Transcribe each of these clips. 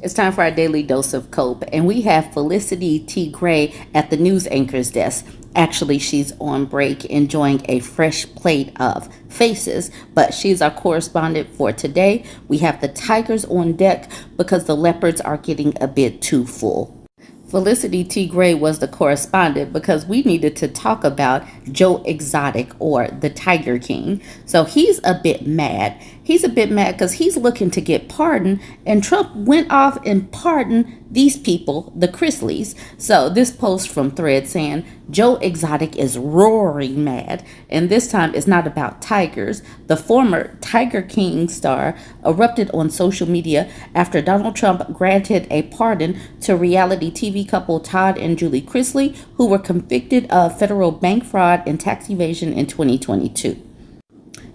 It's time for our daily dose of cope, and we have Felicity T. Gray at the news anchor's desk. Actually, she's on break enjoying a fresh plate of faces, but she's our correspondent for today. We have the Tigers on deck because the Leopards are getting a bit too full. Felicity T. Gray was the correspondent because we needed to talk about Joe Exotic, or the Tiger King. So he's a bit mad. He's a bit mad because he's looking to get pardoned, and Trump went off and pardoned these people, the Chrisleys. So this post from Thread saying Joe Exotic is roaring mad, and this time it's not about tigers. The former Tiger King star erupted on social media after Donald Trump granted a pardon to reality TV couple Todd and Julie Chrisley, who were convicted of federal bank fraud and tax evasion in 2022.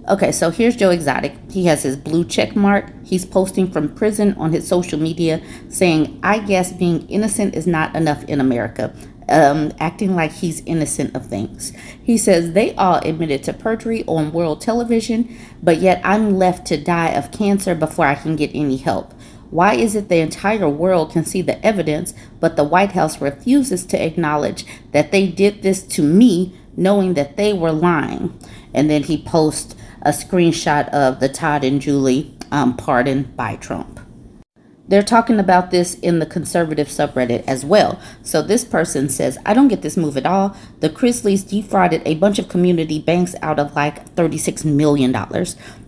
Okay, so here's Joe Exotic. He has his blue check mark. He's posting from prison on his social media saying, I guess being innocent is not enough in America. Acting like he's innocent of things. He says they all admitted to perjury on world television, but yet I'm left to die of cancer before I can get any help. Why is it the entire world can see the evidence, but the White House refuses to acknowledge that they did this to me, knowing that they were lying? And then he posts a screenshot of the Todd and Julie pardon by Trump. They're talking about this in the conservative subreddit as well. So this person says, I don't get this move at all. The Chrisleys defrauded a bunch of community banks out of like $36 million.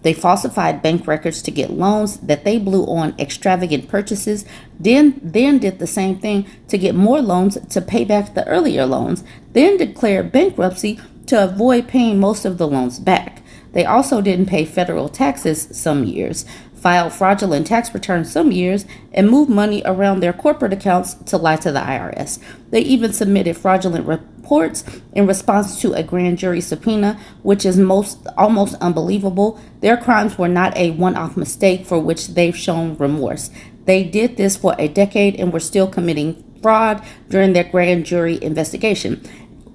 They falsified bank records to get loans that they blew on extravagant purchases, then did the same thing to get more loans to pay back the earlier loans, then declared bankruptcy to avoid paying most of the loans back. They also didn't pay federal taxes some years, filed fraudulent tax returns some years, and moved money around their corporate accounts to lie to the IRS. They even submitted fraudulent reports in response to a grand jury subpoena, which is almost unbelievable. Their crimes were not a one-off mistake for which they've shown remorse. They did this for a decade and were still committing fraud during their grand jury investigation.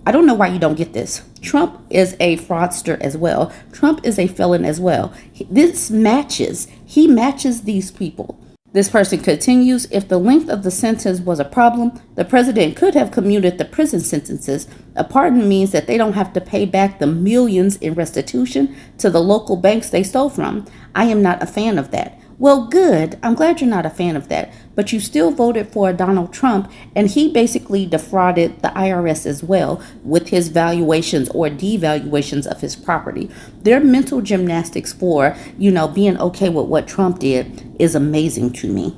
I don't know why you don't get this. Trump is a fraudster as well. Trump is a felon as well. He matches these people. This person continues, if the length of the sentence was a problem, the president could have commuted the prison sentences. A pardon means that they don't have to pay back the millions in restitution to the local banks they stole from. I am not a fan of that. Well, good. I'm glad you're not a fan of that. But you still voted for Donald Trump, and he basically defrauded the IRS as well with his valuations or devaluations of his property. Their mental gymnastics for, being okay with what Trump did is amazing to me.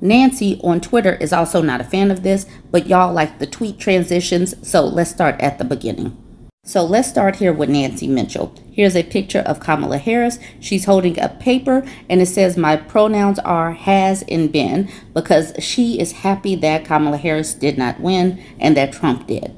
Nancy on Twitter is also not a fan of this, but y'all like the tweet transitions, so let's start at the beginning. So let's start here with Nancy Mitchell. Here's a picture of Kamala Harris. She's holding a paper and it says my pronouns are has and been, because she is happy that Kamala Harris did not win and that Trump did.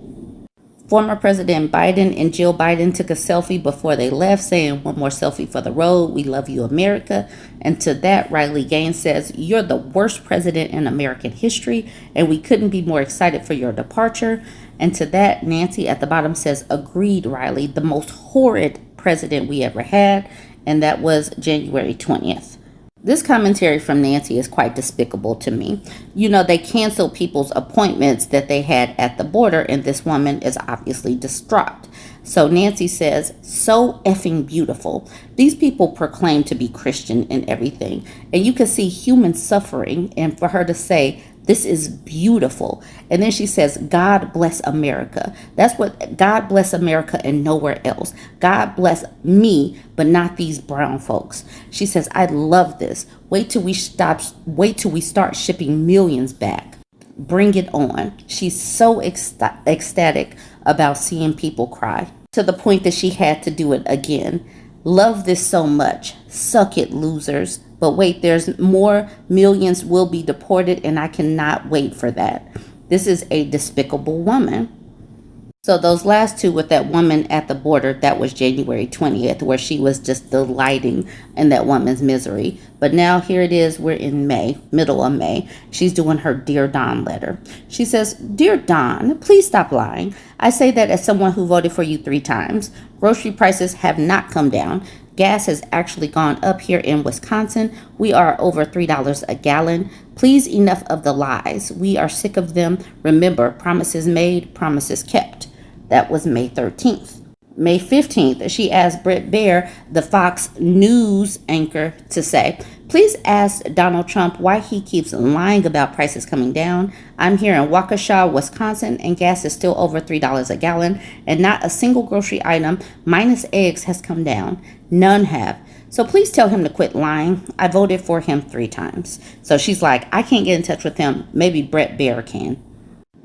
Former President Biden and Jill Biden took a selfie before they left, saying, one more selfie for the road. We love you, America. And to that, Riley Gaines says, you're the worst president in American history, and we couldn't be more excited for your departure. And to that, Nancy at the bottom says, agreed, Riley, the most horrid president we ever had. And that was January 20th. This commentary from Nancy is quite despicable to me. They canceled people's appointments that they had at the border, and this woman is obviously distraught. So Nancy says, so effing beautiful. These people proclaim to be Christian and everything, and you can see human suffering, and for her to say, this is beautiful. And then she says, God bless America. That's what, God bless America and nowhere else. God bless me, but not these brown folks. She says, I love this. Wait till we start shipping millions back. Bring it on. She's so ecstatic about seeing people cry, to the point that she had to do it again. Love this so much. Suck it, losers. But wait, there's more. Millions will be deported, and I cannot wait for that. This is a despicable woman. So those last two with that woman at the border, that was January 20th, where she was just delighting in that woman's misery. But now here it is, we're in May, middle of May. She's doing her Dear Don letter. She says, Dear Don, please stop lying. I say that as someone who voted for you 3 times. Grocery prices have not come down. Gas has actually gone up here in Wisconsin. We are over $3 a gallon. Please, enough of the lies. We are sick of them. Remember, promises made, promises kept. That was May 13th. May 15th, she asked Bret Baier, the Fox News anchor, to say, please ask Donald Trump why he keeps lying about prices coming down. I'm here in Waukesha, Wisconsin, and gas is still over $3 a gallon, and not a single grocery item, minus eggs, has come down. None have. So please tell him to quit lying. I voted for him 3 times. So she's like, I can't get in touch with him. Maybe Bret Baier can.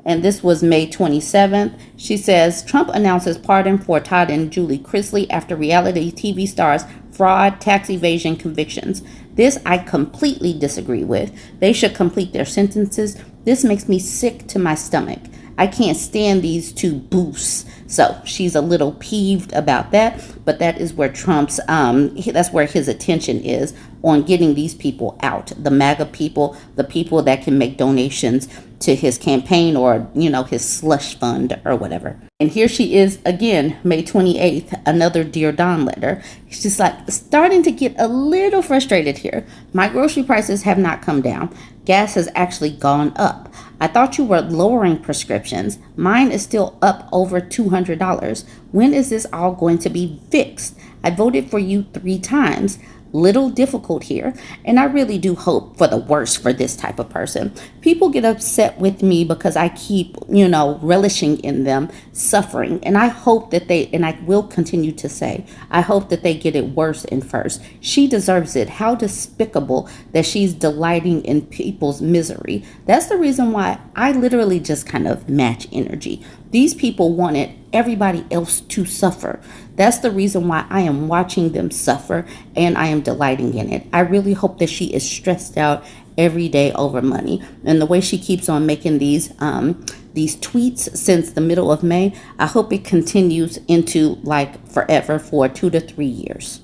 And this was May 27th. She says, Trump announces pardon for Todd and Julie Chrisley after reality TV stars' fraud, tax evasion convictions. This I completely disagree with. They should complete their sentences. This makes me sick to my stomach. I can't stand these 2 boosts. So she's a little peeved about that, but that is where Trump's, that's where his attention is, on getting these people out. The MAGA people, the people that can make donations to his campaign or, his slush fund or whatever. And here she is again, May 28th, another Dear Don letter. She's like starting to get a little frustrated here. My grocery prices have not come down. Gas has actually gone up. I thought you were lowering prescriptions. Mine is still up over $200. When is this all going to be fixed? I voted for you 3 times. Little difficult here, and I really do hope for the worst for this type of person. People get upset with me because I keep, relishing in them suffering, and I hope that and I will continue to say, I hope that they get it worse and first. She deserves it. How despicable that she's delighting in people's misery. That's the reason why I literally just kind of match energy. These people wanted everybody else to suffer. That's the reason why I am watching them suffer, and I am delighting in it. I really hope that she is stressed out every day over money. And the way she keeps on making these tweets since the middle of May, I hope it continues into like forever for 2 to 3 years.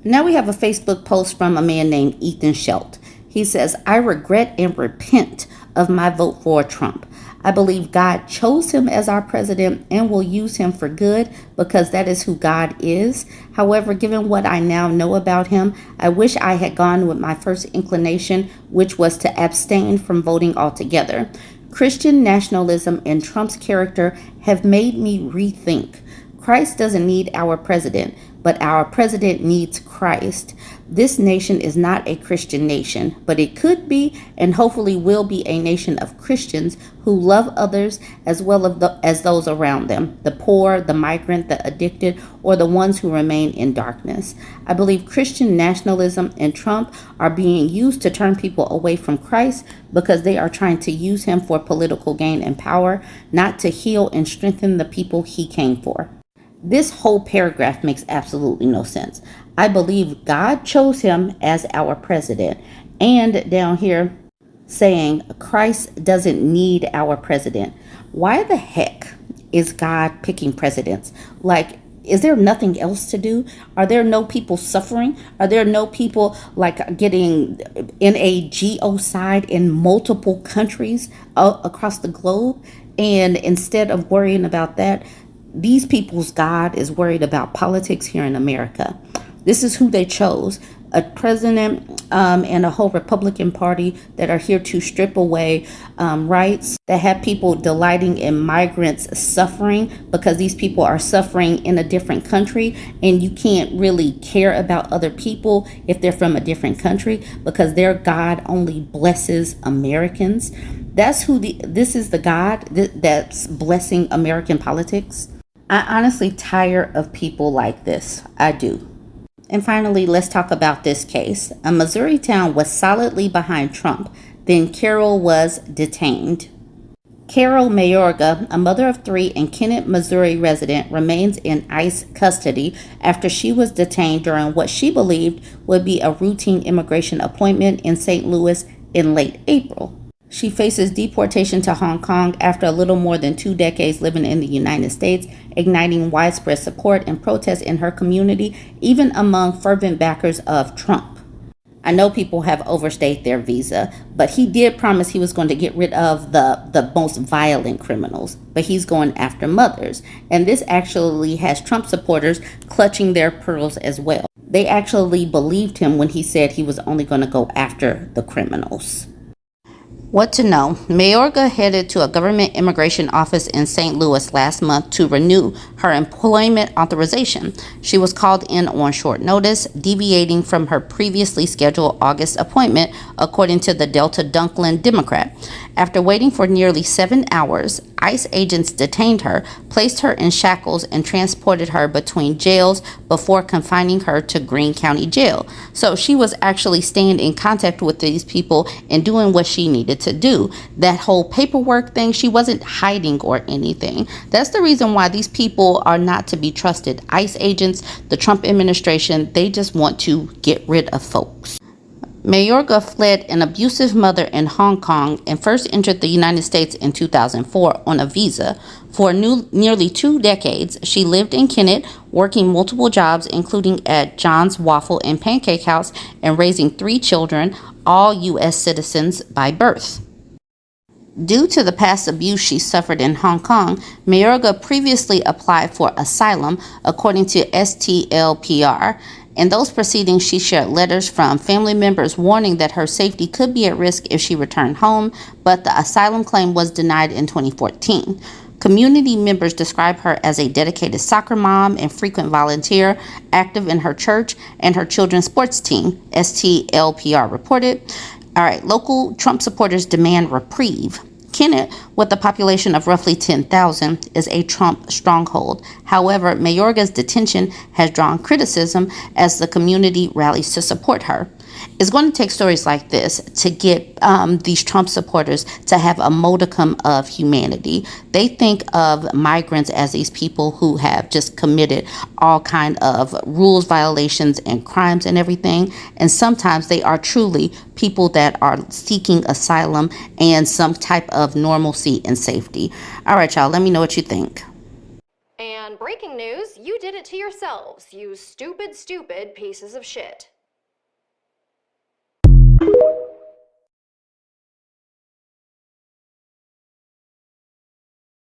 Now we have a Facebook post from a man named Ethan Schelt. He says, I regret and repent of my vote for Trump. I believe God chose him as our president and will use him for good because that is who God is. However, given what I now know about him, I wish I had gone with my first inclination, which was to abstain from voting altogether. Christian nationalism and Trump's character have made me rethink. Christ doesn't need our president, but our president needs Christ. This nation is not a Christian nation, but it could be and hopefully will be a nation of Christians who love others as well as those around them, the poor, the migrant, the addicted, or the ones who remain in darkness. I believe Christian nationalism and Trump are being used to turn people away from Christ because they are trying to use him for political gain and power, not to heal and strengthen the people he came for. This whole paragraph makes absolutely no sense. I believe God chose him as our president. And down here saying Christ doesn't need our president. Why the heck is God picking presidents? Like, is there nothing else to do? Are there no people suffering? Are there no people like getting in a genocide in multiple countries across the globe? And instead of worrying about that, these people's God is worried about politics here in America. This is who they chose. A president and a whole Republican Party that are here to strip away rights, that have people delighting in migrants suffering because these people are suffering in a different country, and you can't really care about other people if they're from a different country because their God only blesses Americans. That's who this is the God that's blessing American politics. I honestly tire of people like this. I do. And finally, let's talk about this case. A Missouri town was solidly behind Trump. Then Carol was detained. Carol Mayorga, a mother of 3 and Kennett, Missouri resident, remains in ICE custody after she was detained during what she believed would be a routine immigration appointment in St. Louis in late April. She faces deportation to Hong Kong after a little more than 2 decades living in the United States, igniting widespread support and protest in her community, even among fervent backers of Trump. I know people have overstayed their visa, but he did promise he was going to get rid of the most violent criminals, but he's going after mothers. And this actually has Trump supporters clutching their pearls as well. They actually believed him when he said he was only going to go after the criminals. What to know? Mayorga headed to a government immigration office in St. Louis last month to renew her employment authorization. She was called in on short notice, deviating from her previously scheduled August appointment, according to the Delta Dunklin Democrat. After waiting for nearly 7 hours, ICE agents detained her, placed her in shackles, and transported her between jails before confining her to Greene County Jail. So she was actually staying in contact with these people and doing what she needed to do. That whole paperwork thing, she wasn't hiding or anything. That's the reason why these people are not to be trusted. ICE agents, the Trump administration, they just want to get rid of folks. Mayorga fled an abusive mother in Hong Kong and first entered the United States in 2004 on a visa. For nearly 2 decades, she lived in Kennett, working multiple jobs, including at John's Waffle and Pancake House, and raising 3 children, all U.S. citizens by birth. Due to the past abuse she suffered in Hong Kong, Mayorga previously applied for asylum, according to STLPR. In those proceedings, she shared letters from family members warning that her safety could be at risk if she returned home, but the asylum claim was denied in 2014. Community members describe her as a dedicated soccer mom and frequent volunteer, active in her church and her children's sports team, STLPR reported. All right, local Trump supporters demand reprieve. Kennett, with a population of roughly 10,000, is a Trump stronghold. However, Mayorga's detention has drawn criticism as the community rallies to support her. It's going to take stories like this to get these Trump supporters to have a modicum of humanity. They think of migrants as these people who have just committed all kind of rules violations and crimes and everything. And sometimes they are truly people that are seeking asylum and some type of normalcy and safety. All right, y'all, let me know what you think. And breaking news, you did it to yourselves, you stupid pieces of shit.